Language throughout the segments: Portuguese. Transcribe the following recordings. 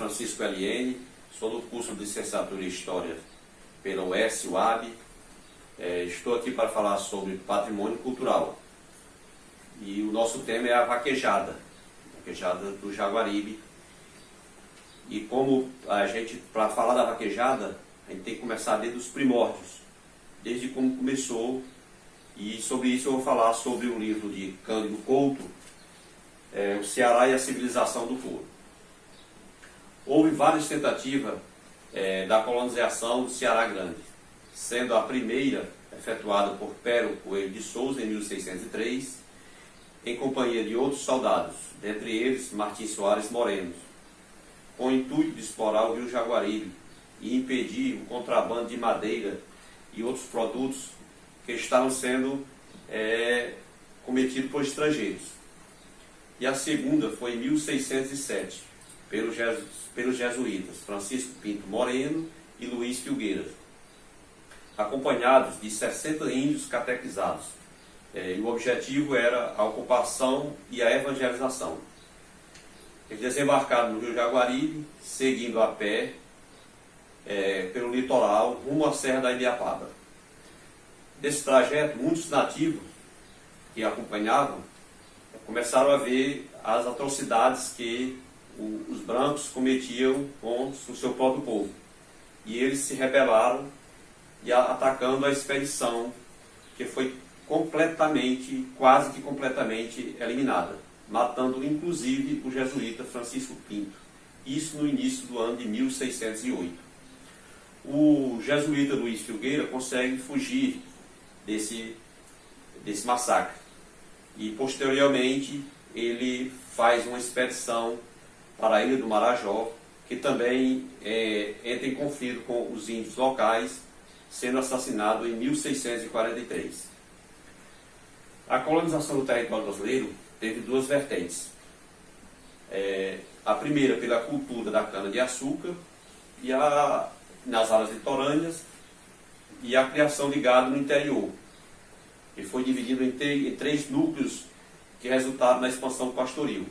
Francisco LN, sou do curso de Licenciatura em História pela UES-UAB. Estou aqui para falar sobre patrimônio cultural. E o nosso tema é a vaquejada do Jaguaribe. E como para falar da vaquejada, a gente tem que começar desde os primórdios, desde como começou. E sobre isso eu vou falar sobre o livro de Cândido Couto, O Ceará e a Civilização do Couro. Houve várias tentativas da colonização do Ceará Grande, sendo a primeira efetuada por Pero Coelho de Souza em 1603, em companhia de outros soldados, dentre eles Martins Soares Moreno, com o intuito de explorar o rio Jaguaribe e impedir o contrabando de madeira e outros produtos que estavam sendo cometidos por estrangeiros. E a segunda foi em 1607, pelos jesuítas Francisco Pinto Moreno e Luiz Filgueiras, acompanhados de 60 índios catequizados. E o objetivo era a ocupação e a evangelização. Eles desembarcaram no rio Jaguaribe, seguindo a pé pelo litoral rumo à Serra da Ibiapaba. Desse trajeto, muitos nativos que acompanhavam começaram a ver as atrocidades que os brancos cometiam com o seu próprio povo. E eles se rebelaram e atacando a expedição, que foi quase que completamente eliminada, matando inclusive o jesuíta Francisco Pinto. Isso no início do ano de 1608. O jesuíta Luiz Filgueira consegue fugir desse massacre. E posteriormente ele faz uma expedição para a Ilha do Marajó, que também entra em conflito com os índios locais, sendo assassinado em 1643. A colonização do território brasileiro teve duas vertentes. A primeira pela cultura da cana-de-açúcar e nas áreas litorâneas, e a criação de gado no interior, que foi dividido em três núcleos que resultaram na expansão pastoril.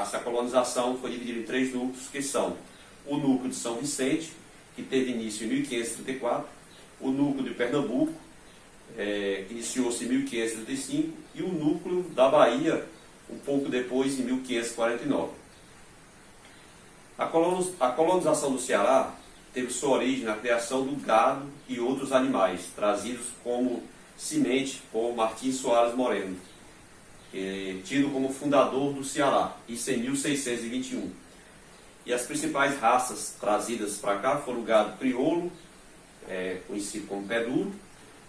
Essa colonização foi dividida em três núcleos, que são o núcleo de São Vicente, que teve início em 1534, o núcleo de Pernambuco, que iniciou-se em 1535, e o núcleo da Bahia, um pouco depois, em 1549. A colonização do Ceará teve sua origem na criação do gado e outros animais, trazidos como semente por Martins Soares Moreno, tido como fundador do Ceará, isso em 1621. E as principais raças trazidas para cá foram o gado crioulo, conhecido como pé duro,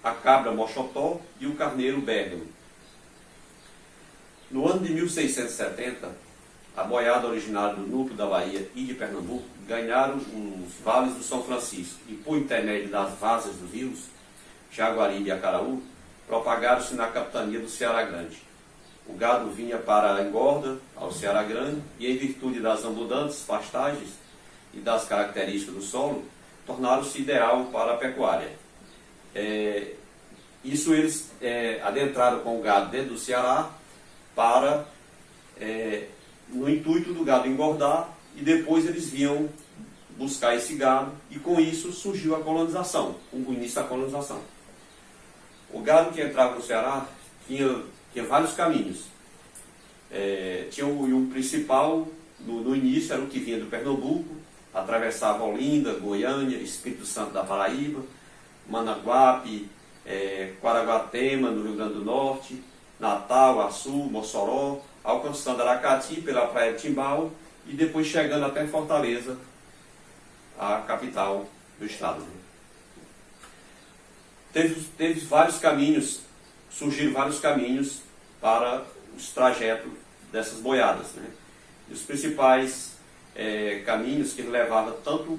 a cabra mochotó e o carneiro bérgamo. No ano de 1670, a boiada originária do núcleo da Bahia e de Pernambuco ganharam os vales do São Francisco e, por intermédio das vazas dos rios Jaguaribe e Acaraú, propagaram-se na capitania do Ceará Grande. O gado vinha para a engorda ao Ceará Grande e, em virtude das abundantes pastagens e das características do solo, tornaram-se ideal para a pecuária. Isso eles adentraram com o gado dentro do Ceará no intuito do gado engordar, e depois eles vinham buscar esse gado, e com isso surgiu a colonização, o início da colonização. O gado que entrava no Ceará tinha vários caminhos. Tinha o principal, no início, era o que vinha do Pernambuco, atravessava Olinda, Goiânia, Espírito Santo da Paraíba, Managuape, Quaraguatema, no Rio Grande do Norte, Natal, Açu, Mossoró, alcançando Aracati pela Praia de Timbal e depois chegando até Fortaleza, a capital do estado. Teve vários caminhos, surgiram vários caminhos para os trajetos dessas boiadas, né? E os principais caminhos que levavam tanto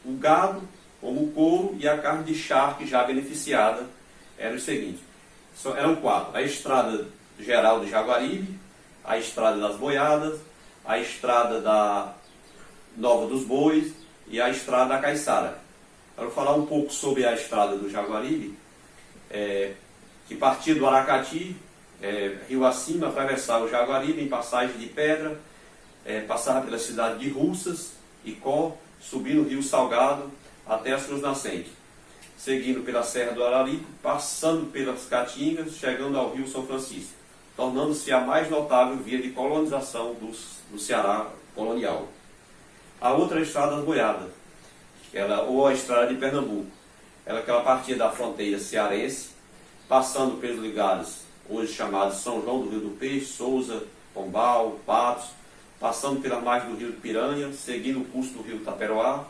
o gado como o couro e a carne de charque já beneficiada eram os seguintes. Eram quatro: a estrada geral de Jaguaribe, a estrada das boiadas, a estrada da Nova dos Bois e a estrada da Caiçara. Eu vou falar um pouco sobre a estrada do Jaguaribe, que partia do Aracati, rio acima, atravessava o Jaguaribe em passagem de pedra, passava pela cidade de Russas e Có, subindo o rio Salgado até as suas nascentes, seguindo pela Serra do Araripe, passando pelas Caatingas, chegando ao rio São Francisco, tornando-se a mais notável via de colonização do Ceará colonial. A outra é a Estrada das Boiadas, ou a Estrada de Pernambuco, que ela partia da fronteira cearense, passando pelos lugares hoje chamados São João do Rio do Peixe, Souza, Pombal, Patos, passando pela margem do rio Piranha, seguindo o curso do rio Taperoá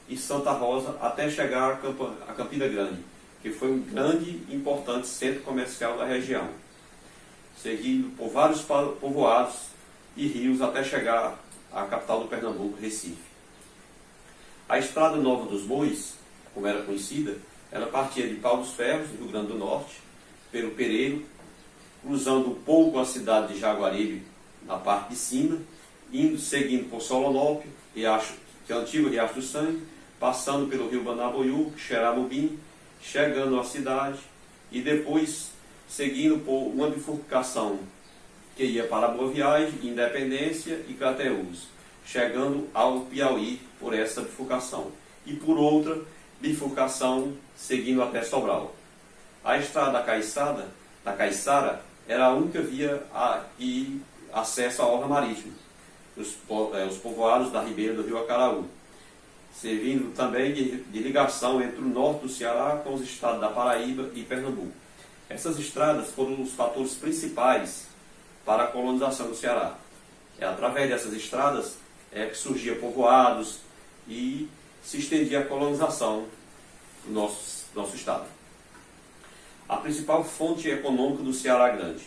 e Santa Rosa, até chegar a Campina Grande, que foi um grande e importante centro comercial da região, seguindo por vários povoados e rios até chegar à capital do Pernambuco, Recife. A Estrada Nova dos Bois, como era conhecida, ela partia de Pau dos Ferros, do Rio Grande do Norte, pelo Pereiro, cruzando um pouco a cidade de Jaguaribe, na parte de cima, seguindo por Solonópio, que é o antigo Riacho do Sangue, passando pelo rio Banaboiú, Xeramubim, chegando à cidade e depois seguindo por uma bifurcação que ia para Boa Viagem, Independência e Crateús, chegando ao Piauí por essa bifurcação e por outra bifurcação seguindo até Sobral. A estrada da Caiçara era a única via de acesso à orla marítima, os povoados da ribeira do rio Acaraú, servindo também de ligação entre o norte do Ceará com os estados da Paraíba e Pernambuco. Essas estradas foram os fatores principais para a colonização do Ceará. Através dessas estradas que surgiam povoados e se estendia a colonização do nosso estado. A principal fonte econômica do Ceará Grande.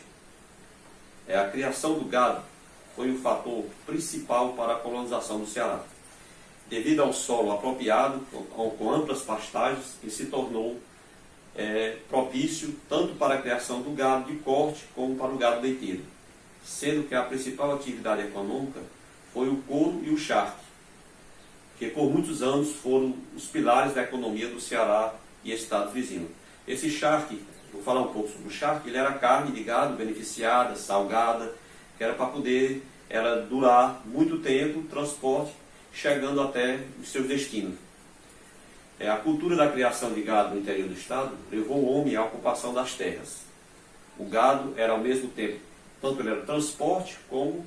A criação do gado foi o fator principal para a colonização do Ceará, devido ao solo apropriado, com amplas pastagens, que se tornou propício tanto para a criação do gado de corte como para o gado leiteiro, sendo que a principal atividade econômica foi o couro e o charque, que por muitos anos foram os pilares da economia do Ceará e estados vizinhos. Esse charque, vou falar um pouco sobre o charque, ele era carne de gado beneficiada, salgada, que era para poder durar muito tempo, transporte, chegando até os seus destinos. A cultura da criação de gado no interior do estado levou o homem à ocupação das terras. O gado era ao mesmo tempo, tanto ele era transporte como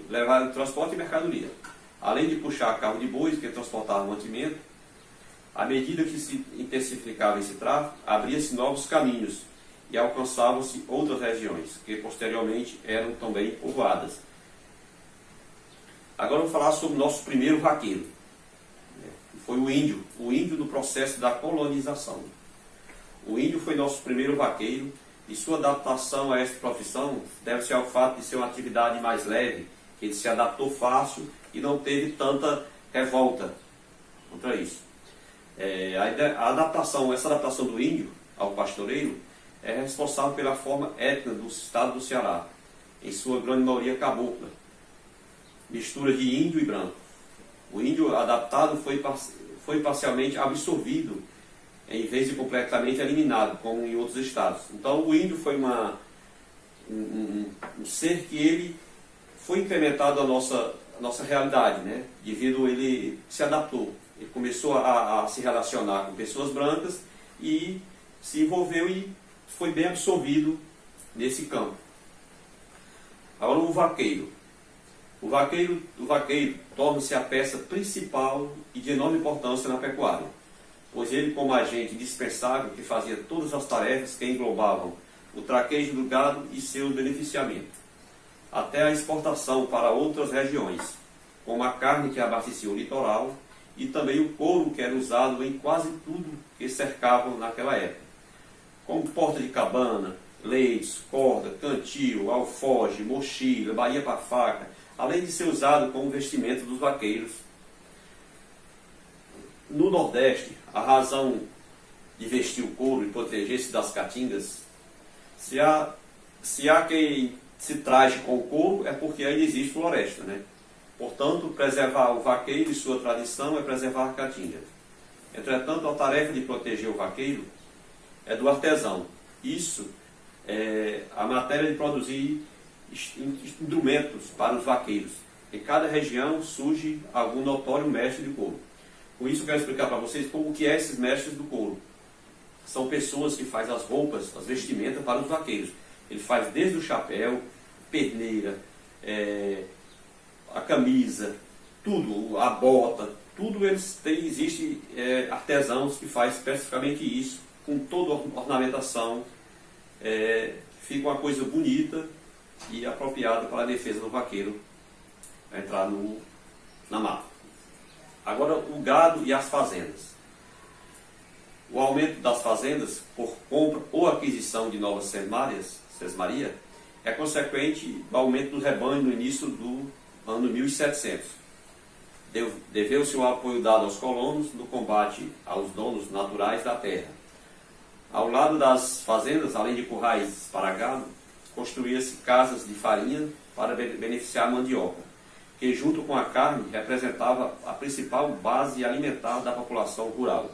levar transporte e mercadoria. Além de puxar carro de bois que transportava mantimento, à medida que se intensificava esse tráfego, abria-se novos caminhos e alcançavam-se outras regiões, que posteriormente eram também povoadas. Agora vou falar sobre o nosso primeiro vaqueiro. Foi o índio no processo da colonização. O índio foi nosso primeiro vaqueiro e sua adaptação a esta profissão deve-se ao fato de ser uma atividade mais leve, que ele se adaptou fácil e não teve tanta revolta contra isso. Essa adaptação do índio ao pastoreiro é responsável pela forma étnica do estado do Ceará, em sua grande maioria cabocla, mistura de índio e branco. O índio adaptado foi parcialmente absorvido, em vez de completamente eliminado, como em outros estados. Então o índio foi um ser que ele foi incrementado à nossa realidade, né? Devido ele se adaptou. Ele começou a se relacionar com pessoas brancas e se envolveu e foi bem absorvido nesse campo. Agora o vaqueiro. O vaqueiro torna-se a peça principal e de enorme importância na pecuária, pois ele, como agente indispensável que fazia todas as tarefas que englobavam o traquejo do gado e seu beneficiamento, até a exportação para outras regiões, como a carne que abastecia o litoral e também o couro que era usado em quase tudo que cercavam naquela época, como porta de cabana, leitos, corda, cantil, alforge, mochila, baía para faca, além de ser usado como vestimento dos vaqueiros. No Nordeste, a razão de vestir o couro e proteger-se das caatingas, se há quem se traje com o couro, é porque ainda existe floresta, né? Portanto, preservar o vaqueiro e sua tradição é preservar a caatinga. Entretanto, a tarefa de proteger o vaqueiro é do artesão. Isso é a matéria de produzir instrumentos para os vaqueiros, Em cada região surge algum notório mestre de couro. Com isso eu quero explicar para vocês como que é esses mestres do couro. São pessoas que fazem as roupas, as vestimentas para os vaqueiros. Ele faz desde o chapéu, perneira, a camisa, tudo, a bota, tudo eles têm, existe artesãos que fazem especificamente isso, com toda a ornamentação, fica uma coisa bonita e apropriada para a defesa do vaqueiro entrar na mata. Agora, o gado e as fazendas. O aumento das fazendas por compra ou aquisição de novas sesmaria é consequente do aumento do rebanho no início do ano 1700. Deveu-se o apoio dado aos colonos no combate aos donos naturais da terra. Ao lado das fazendas, além de currais para gado, construía-se casas de farinha para beneficiar a mandioca, que junto com a carne representava a principal base alimentar da população rural.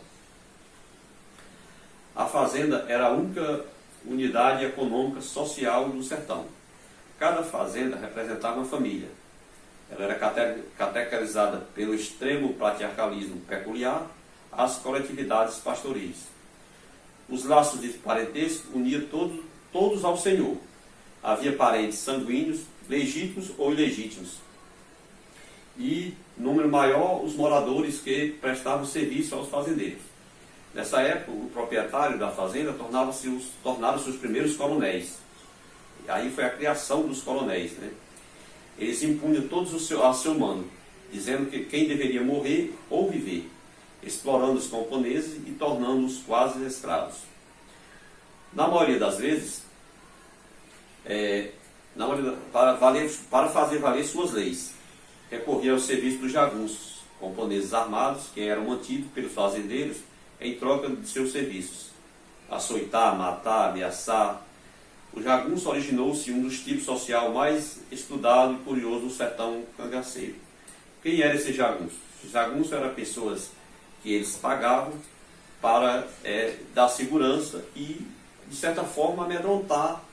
A fazenda era a única unidade econômica social do sertão. Cada fazenda representava uma família. Ela era categorizada pelo extremo patriarcalismo peculiar às coletividades pastoris. Os laços de parentesco uniam todos ao Senhor. Havia parentes sanguíneos, legítimos ou ilegítimos. E, número maior, os moradores que prestavam serviço aos fazendeiros. Nessa época, o proprietário da fazenda tornaram-se os primeiros coronéis. E aí foi a criação dos coronéis, né? Eles impunham todos a seu mando, dizendo que quem deveria morrer ou viver, explorando os camponeses e tornando-os quase escravos. Na maioria das vezes, para fazer valer suas leis, recorria ao serviço dos jagunços, camponeses armados que eram mantidos pelos fazendeiros em troca de seus serviços. Açoitar, matar, ameaçar. O jagunço originou-se um dos tipos social mais estudado e curioso do sertão cangaceiro. Quem era esse jagunço? Os jagunços eram pessoas que eles pagavam para dar segurança e, de certa forma, amedrontar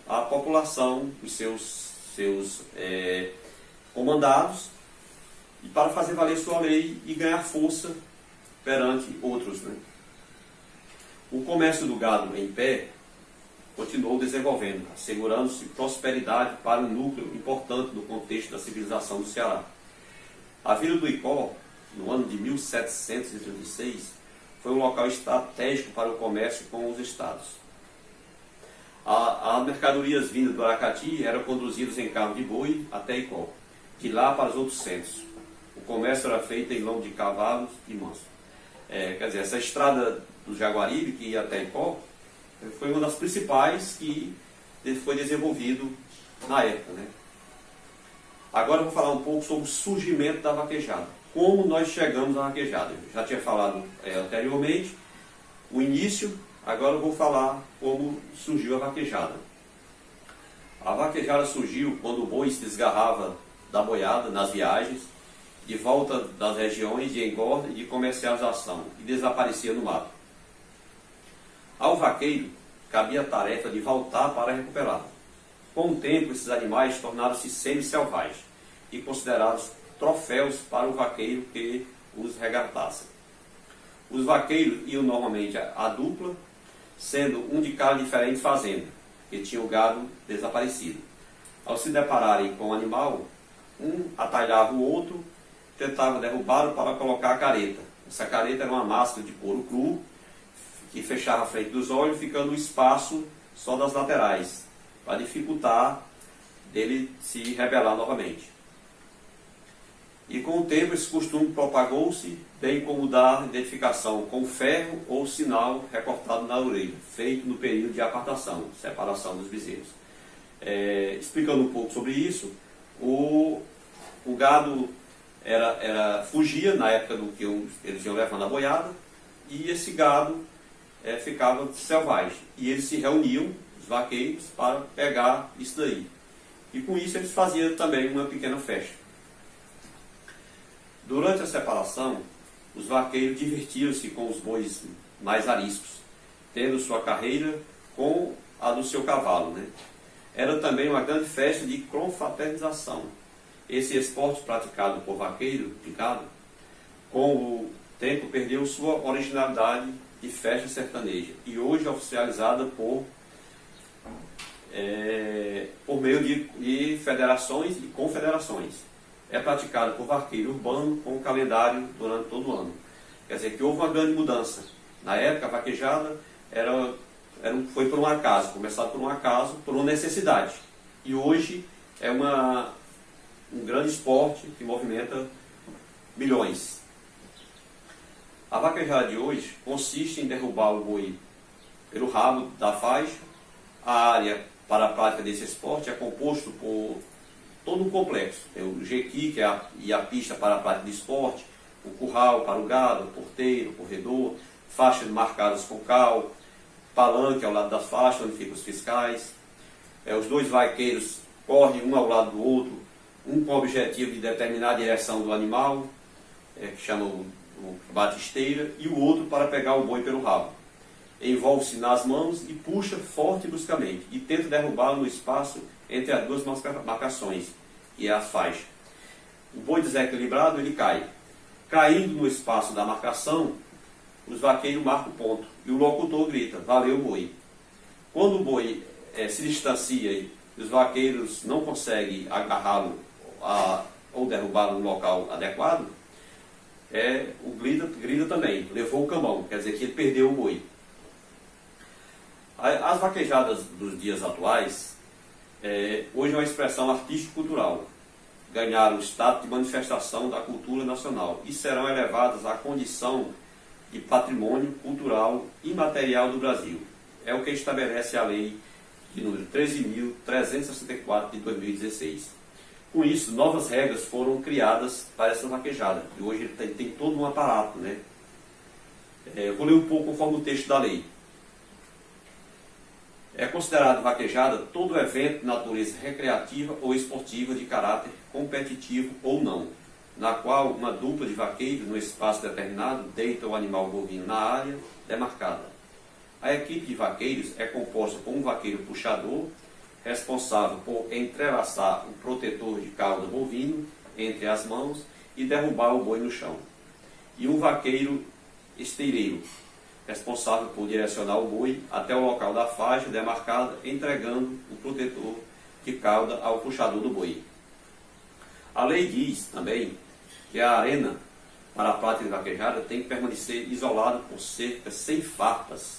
a população, os seus comandados, e para fazer valer sua lei e ganhar força perante outros, né? O comércio do gado em pé continuou desenvolvendo, assegurando-se prosperidade para um núcleo importante no contexto da civilização do Ceará. A Vila do Icó, no ano de 1736, foi um local estratégico para o comércio com os estados. As mercadorias vindas do Aracati eram conduzidas em carro de boi até Icó, de lá para os outros centros. O comércio era feito em lombo de cavalos e manso. Quer dizer, essa estrada do Jaguaribe, que ia até Icó, foi uma das principais que foi desenvolvido na época, né? Agora eu vou falar um pouco sobre o surgimento da vaquejada. Como nós chegamos à vaquejada. Eu já tinha falado anteriormente o início, agora eu vou falar como surgiu a vaquejada. A vaquejada surgiu quando o boi se desgarrava da boiada nas viagens, de volta das regiões de engorda e de comercialização, e desaparecia no mato. Ao vaqueiro cabia a tarefa de voltar para recuperá-lo. Com o tempo, esses animais tornaram-se semi-selvagens e considerados troféus para o vaqueiro que os resgatasse. Os vaqueiros iam normalmente a dupla, sendo um de cada diferente fazenda, que tinha o gado desaparecido. Ao se depararem com o animal, um atalhava o outro, tentava derrubá-lo para colocar a careta. Essa careta era uma máscara de couro cru, que fechava a frente dos olhos, ficando o espaço só das laterais, para dificultar dele se rebelar novamente. E com o tempo esse costume propagou-se, bem como dar identificação com ferro ou sinal recortado na orelha, feito no período de apartação, separação dos bezerros. Explicando um pouco sobre isso, o gado fugia na época do que eles iam levando a boiada, e esse gado ficava selvagem. E eles se reuniam, os vaqueiros, para pegar isso daí. E com isso eles faziam também uma pequena festa. Durante a separação, os vaqueiros divertiam-se com os bois mais ariscos, tendo sua carreira com a do seu cavalo, né? Era também uma grande festa de confraternização. esse esporte praticado por vaqueiro de gado, com o tempo perdeu sua originalidade de festa sertaneja e hoje é oficializada por meio de federações e confederações. É praticado por vaqueiro urbano com calendário durante todo o ano. Quer dizer que houve uma grande mudança. Na época, a vaquejada foi por um acaso, começado por um acaso, por uma necessidade. E hoje é um grande esporte que movimenta milhões. A vaquejada de hoje consiste em derrubar o boi pelo rabo da faixa. A área para a prática desse esporte é composto por todo um complexo. Tem o jequi, que é a pista para a prática de esporte, o curral para o gado, o porteiro, o corredor, faixas marcadas com cal, palanque ao lado das faixas, onde ficam os fiscais. Os dois vaqueiros correm um ao lado do outro, um com o objetivo de determinar a direção do animal, que chama o batisteira, e o outro para pegar o boi pelo rabo. Envolve-se nas mãos e puxa forte e bruscamente, e tenta derrubá-lo no espaço entre as duas marcações, que é a faixa. O boi desequilibrado, ele cai. Caindo no espaço da marcação, os vaqueiros marcam o ponto, e o locutor grita, valeu boi. Quando o boi se distancia e os vaqueiros não conseguem agarrá-lo ou derrubá-lo no local adequado, o grita também, levou o cambão, quer dizer que ele perdeu o boi. As vaquejadas dos dias atuais, hoje é uma expressão artístico-cultural, ganharam o status de manifestação da cultura nacional e serão elevadas à condição de patrimônio cultural imaterial do Brasil. É o que estabelece a lei de número 13.364 de 2016. Com isso, novas regras foram criadas para essa vaquejada. E hoje ele tem todo um aparato, né? Vou ler um pouco conforme o texto da lei. É considerado vaquejada todo evento de natureza recreativa ou esportiva de caráter competitivo ou não, na qual uma dupla de vaqueiros, no espaço determinado, deita o animal bovino na área demarcada. A equipe de vaqueiros é composta por um vaqueiro puxador, responsável por entrelaçar o protetor de cauda bovino entre as mãos e derrubar o boi no chão, e um vaqueiro esteireiro, responsável por direcionar o boi até o local da faixa demarcada, entregando o protetor de cauda ao puxador do boi. A lei diz também que a arena para a prática de vaquejada tem que permanecer isolada por cerca de 100 farpas,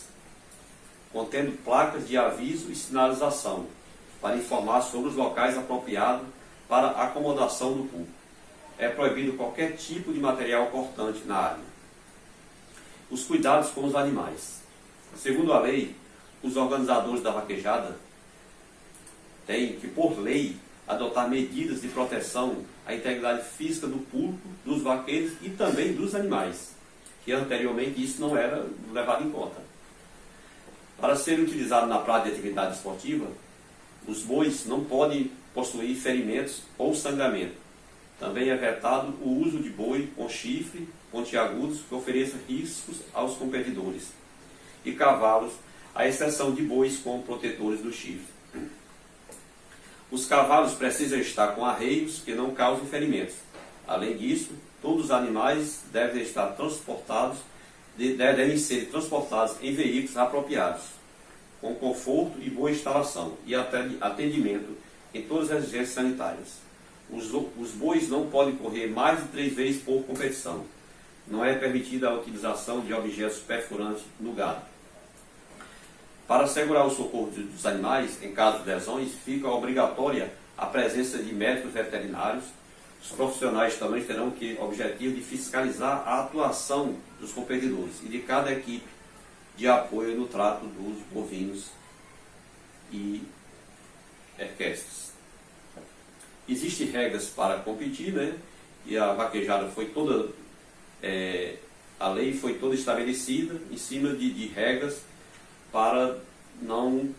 contendo placas de aviso e sinalização, para informar sobre os locais apropriados para a acomodação do público. É proibido qualquer tipo de material cortante na área. Os cuidados com os animais. Segundo a lei, os organizadores da vaquejada têm que, por lei, adotar medidas de proteção à integridade física do público, dos vaqueiros e também dos animais, que anteriormente isso não era levado em conta. Para ser utilizado na prática de atividade esportiva, os bois não podem possuir ferimentos ou sangramento. Também é vetado o uso de boi com chifre pontiagudos que ofereçam riscos aos competidores, e cavalos, à exceção de bois com protetores do chifre. Os cavalos precisam estar com arreios que não causem ferimentos. Além disso, todos os animais devem ser transportados em veículos apropriados, com conforto e boa instalação e atendimento em todas as exigências sanitárias. Os bois não podem correr mais de 3 vezes por competição. Não é permitida a utilização de objetos perfurantes no gado. Para assegurar o socorro dos animais, em caso de lesões, fica obrigatória a presença de médicos veterinários. Os profissionais também terão o objetivo de fiscalizar a atuação dos competidores e de cada equipe de apoio no trato dos bovinos e equestres. Existem regras para competir, né? E a vaquejada foi toda, a lei foi toda estabelecida em cima de regras para não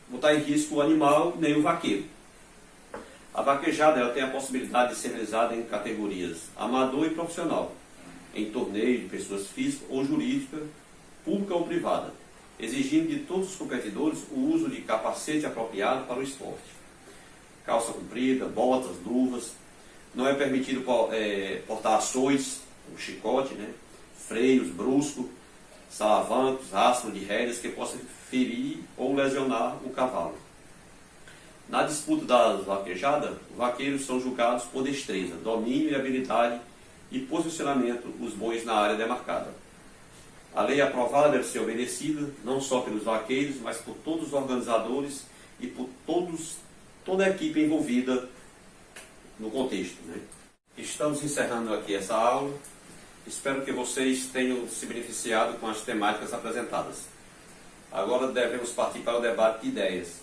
botar em risco o animal nem o vaqueiro. A vaquejada ela tem a possibilidade de ser realizada em categorias amador e profissional, em torneio de pessoas físicas ou jurídicas, pública ou privada, exigindo de todos os competidores o uso de capacete apropriado para o esporte. calça comprida, botas, luvas. Não é permitido portar açoites, um chicote, né? Freios, brusco, salavancos, rastro de rédeas que possam ferir ou lesionar o cavalo. Na disputa das vaquejadas, os vaqueiros são julgados por destreza, domínio e habilidade e posicionamento dos bois na área demarcada. A lei aprovada deve ser obedecida não só pelos vaqueiros, mas por todos os organizadores e por toda a equipe envolvida no contexto, né? Estamos encerrando aqui essa aula. Espero que vocês tenham se beneficiado com as temáticas apresentadas. Agora devemos partir para o debate de ideias,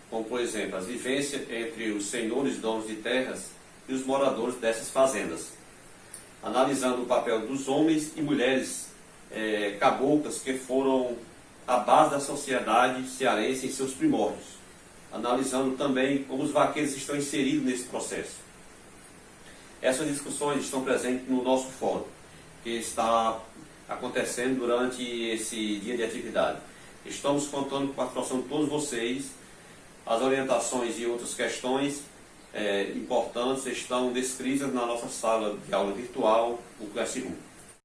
como por exemplo as vivências entre os senhores donos de terras e os moradores dessas fazendas, analisando o papel dos homens e mulheres caboclas que foram a base da sociedade cearense em seus primórdios, analisando também como os vaqueiros estão inseridos nesse processo. Essas discussões estão presentes no nosso fórum, que está acontecendo durante esse dia de atividade. Estamos contando com a participação de todos vocês. As orientações e outras questões importantes estão descritas na nossa sala de aula virtual, o Classroom.